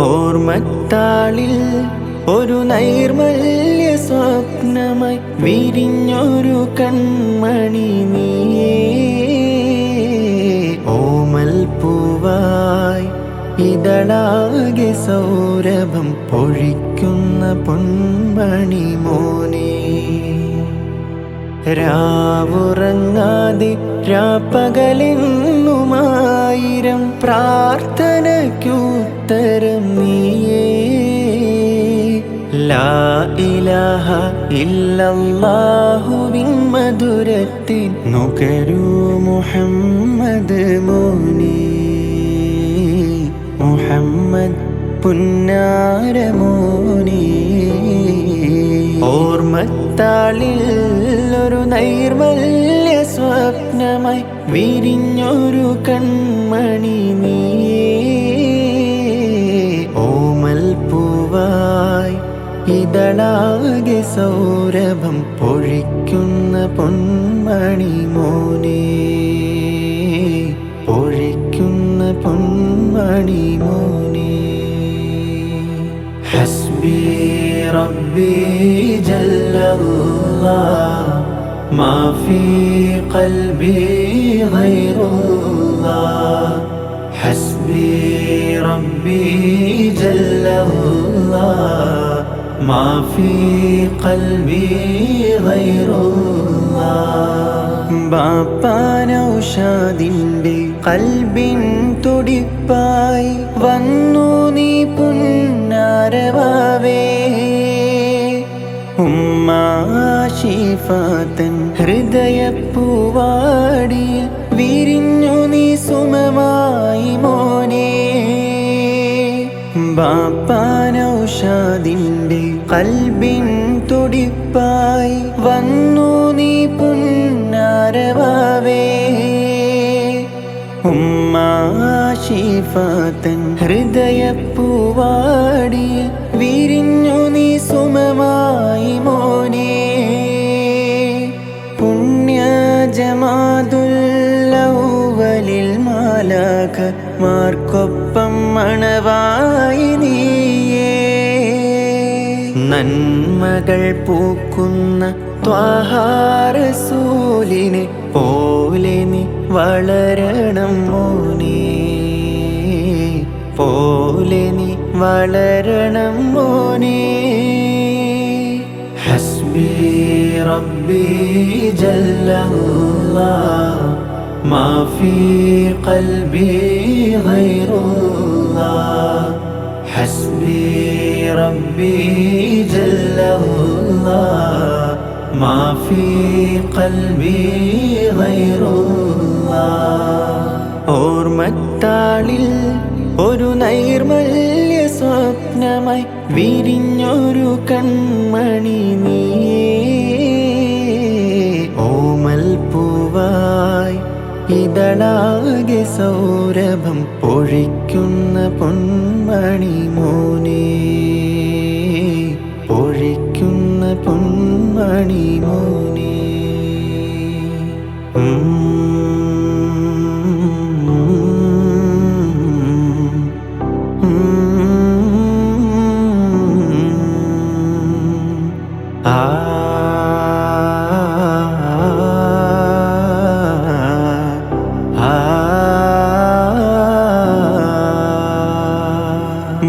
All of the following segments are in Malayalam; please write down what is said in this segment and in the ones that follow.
ഓർമ്മത്താളിൽ ഒരു നൈർമല്യ സ്വപ്നമായി വിരിഞ്ഞൊരു കൺമണി നീയേ. ഓമൽ പൂവായി ഇതളാകെ സൗരഭം പൊഴിക്കുന്ന പൊന്മണി മോനേ. രാവുറങ്ങാതെ രാപ്പകലെന്നുമായിരം പ്രാർത്ഥനയ്ക്കുത്തരം നീയേ. ലാ ഇലാഹ ഇല്ലല്ലാഹുവിൻ മധുരത്തിൽ നുകരൂ മുഹമ്മദ് മോനേ. മുഹമ്മദ് പുന്നാര മോനേ. ഓർമ്മത്താളിൽ ഒരു നൈർമല്യ സ്വപ്നമായി വിരിഞ്ഞൊരു കൺമണി നീയേ. ഓമൽ പൂവായി ഇതളാകെ സൗരഭം പൊഴിക്കുന്ന പൊന്മണി മോനേ. പൊഴിക്കുന്ന പൊന്മണി മോനേ. ഹസ്ബി റബ്ബി ജല്ലല്ലാഹ് മാ ഫീ ഖൽബി ഗൈറുല്ലാഹ്. ഹസ്ബി റബ്ബി ജല്ലല്ലാഹ് മാ ഫീ ഖൽബി ഗൈറുല്ലാഹ്. ബാപ്പാനൗഷാദിന്റെ കൽബിൻ തുടിപ്പായി വന്നു നീ പുന്നാരവാവേ. ഉമ്മാശിഫാതൻ ഹൃദയപ്പൂവാടിയിൽ വിരിഞ്ഞു നീ സുമമായി മോനേ. ബാപ്പാനൗഷാദിന്റെ കൽബിൻ തുടിപ്പായി വന്നു നീ പുന്നാരവാവേ. ഉമ്മാശിഫാതൻ ഹൃദയപ്പൂവാടിയിൽ വിരിഞ്ഞു നീ സുമമായി മോനേ. പുണ്യ ജമാദുല്ലൗവലിൽ മാലാഖമാർക്കൊപ്പം മണവായി നീയേ. നന്മകൾ പൂക്കുന്ന ത്വാഹാ റസൂലിനെ പോലെ നീ വളരണം മോനേ. പോലെ നീ വളരണം മോനേ. ഹസ്ബി റബ്ബി ജല്ലല്ലാഹ് മാ ഫീ ഖൽബി ഗൈറുല്ലാഹ്. ഹസ്ബി റബ്ബി ജല്ലല്ലാഹ് മാ ഫീ ഖൽബി ഗൈറുല്ലാഹ്. ഓർമ്മത്താളിൽ ഒരു നൈർമല്യ സ്വപ്നമായി വിരിഞ്ഞൊരു കൺമണി നീയേ. ഓമൽ പൂവായി ഇതളാകെ സൗരഭം പൊഴിക്കുന്ന പൊന്മണി മോനേ. പൊഴിക്കുന്ന പൊന്മണി മോനേ.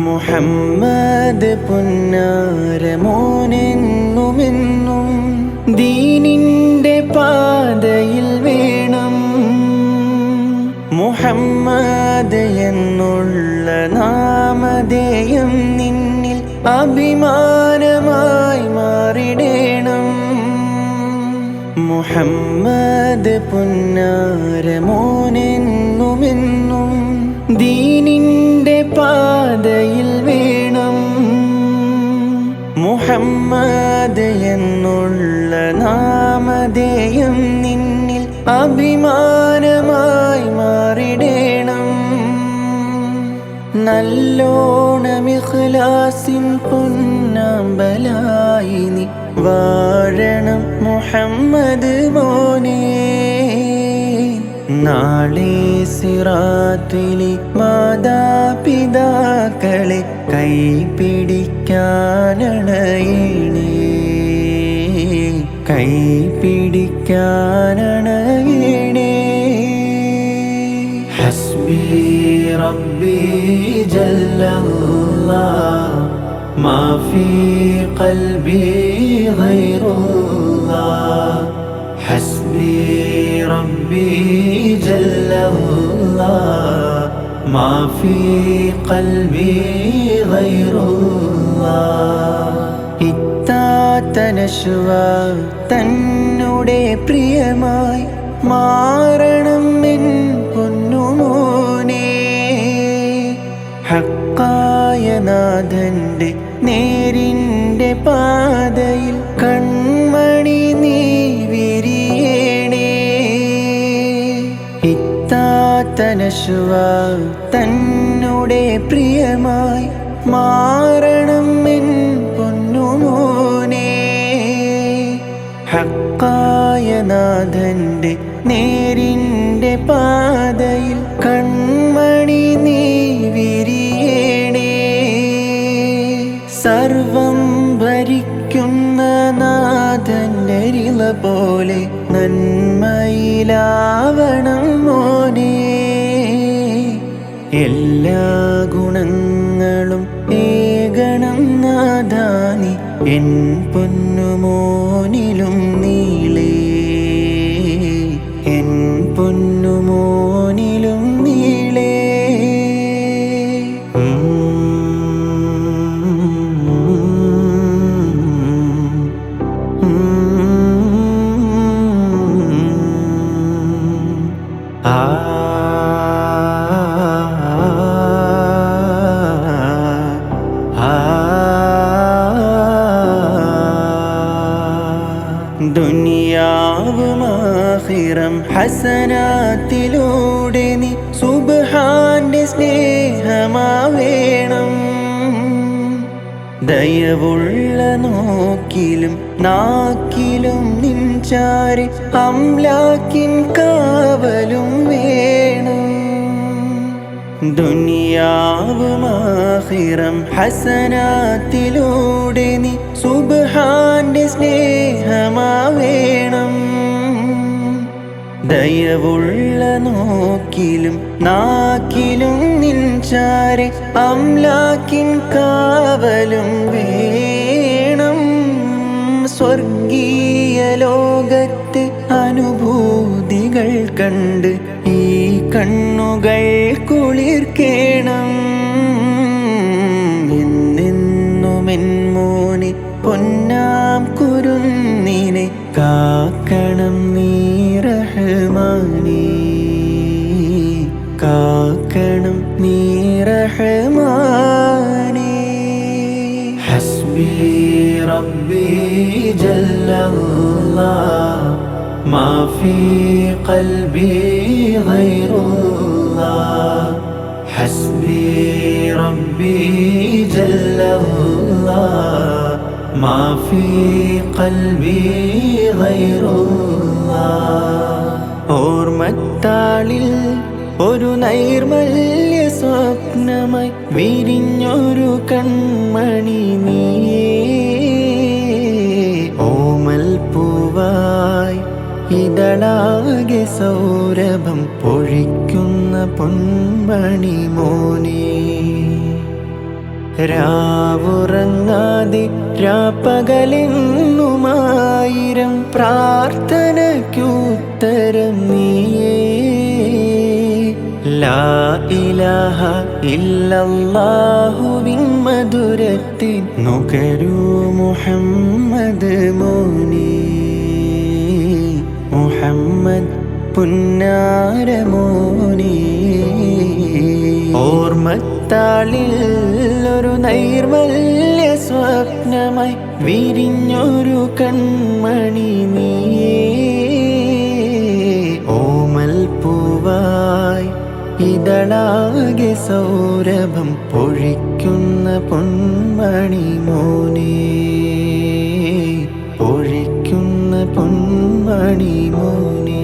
മുഹമ്മദ് പുന്നാര മോനെന്നുമെന്നും ദീനിന്റെ പാതയിൽ വേണം. മുഹമ്മദ് എന്നുള്ള നാമധേയം നിന്നിൽ അഭിമാനമായി മാറിടേണം. മുഹമ്മദ് പുന്നാര മോനെന്നുമെന്നും ദീനിന്റെ പാതയിൽ വേണം. മുഹമ്മദ് എന്നുള്ള നാമധേയം നിന്നിൽ അഭിമാനമായി മാറിടേണം. നല്ലോണം ഇഖ്ലാസിൻ പൊന്നാമ്പലായി നീ വാഴണം മുഹമ്മദ് മോനെ. നാളെ സിറാത്തിലെ മാതാപിതാക്കളെ കൈപിടിക്കാനണയണേ, കൈപിടിക്കാനണയണേ. ഹസ്ബി റബ്ബി ജല്ലല്ലാഹ് മാ ഫീ ഖൽബി ഗൈറുല്ലാഹ്. ഹസ്ബി റബ്ബി ജല്ലല്ലാഹ് മാ ഫീ ഖൽബി ഗൈറുല്ലാഹ്. ഇത്താത്ത നശ്വ തന്നുടെ പ്രിയമായി മാറണം എൻ പൊന്നുമോനെ. ഹക്കായ നാഥന്റെ നേരിൻ്റെ പാതയിൽ കൺമണി നീ വിരിയണേ. ഇത്താത്ത നശ്വ തന്നുടെ പ്രിയമായി മാറണം എൻ പൊന്നുമോനെ. ഹക്കായ നാഥന്റെ നേരിൻ്റെ പാതയിൽ കൺമണി നീ വിരിയണേ. സർവം ഭരിക്കുന്ന നാഥന്റെ റിള പോലെ നന്മയിലാവണം മോനെ. എല്ലാ ഗുണങ്ങളും ഏകണം നാഥാനി എൻ പൊന്നുമോനിലും നീളേ, എൻ പൊന്നുമോനിലും നീളേ. ദുനിയാവും ആഖിറം ഹസനാത്തിലൂടെ നീ സുബ്ഹാന്റെ സ്നേഹമാവേണം. ദയവുള്ള നോക്കിലും നാക്കിലും നിൻചാരെ അംലാക്കിൻ കാവലും വേണം. ദുനിയാവും ആഖിറം ഹസനാത്തിലൂടെ നീ സുബ്ഹാന്റെ സ്നേഹമാവേണം. ദയവുള്ള നോക്കിലും നാക്കിലും നിൻചാരെ അംലാക്കിൻ കാവലും വേണം. സ്വർഗീയ ലോകത്തെ അനുഭൂതികൾ കണ്ട് ഈ കണ്ണുകൾ കുളിർക്കേണം. എന്നെന്നുമെൻ മോനെ പൊന്നാം കുരുന്നിനെ കാക്കണം നീ റഹ്മാനേ, കാക്കണം നീ റഹ്മാനേ. ഹസ്ബി റബ്ബി ജല്ലല്ലാഹ് മാ ഫീ ഖൽബി ഗൈറുല്ലാഹ്. ഹസ്ബി റബ്ബി ജല്ലല്ലാഹ് മാ ഫീ ഖൽബി ഗൈറുല്ലാഹ്. ഓർമ്മത്താളിൽ ഒരു നൈർമല്യ സ്വപ്നമായി വിരിഞ്ഞൊരു കൺമണി നീയേ. ഓമൽ പൂവായി ഇതളാകെ സൗരഭം പൊഴിക്കുന്ന പൊന്മണി മോനെ. രാവുറങ്ങാതെ രാപ്പകലെന്നുമായിരം പ്രാർത്ഥനയ്ക്കുത്തരം നീയേ. ലാ ഇലാഹ ഇല്ലല്ലാഹുവിൻ മധുരത്തിൽ നുകരൂ മുഹമ്മദ് മോനെ. മുഹമ്മദ് പുന്നാര മോനെ. ഓർമ്മത്താളിൽ ഒരു നൈർമല്യ സ്വപ്നമായി വിരിഞ്ഞൊരു കൺമണി നീയേ. ഓമൽ പൂവായി ഇതളാകെ സൗരഭം പൊഴിക്കുന്ന പൊന്മണി മോനേ, പൊഴിക്കുന്ന പൊന്മണി മോനേ.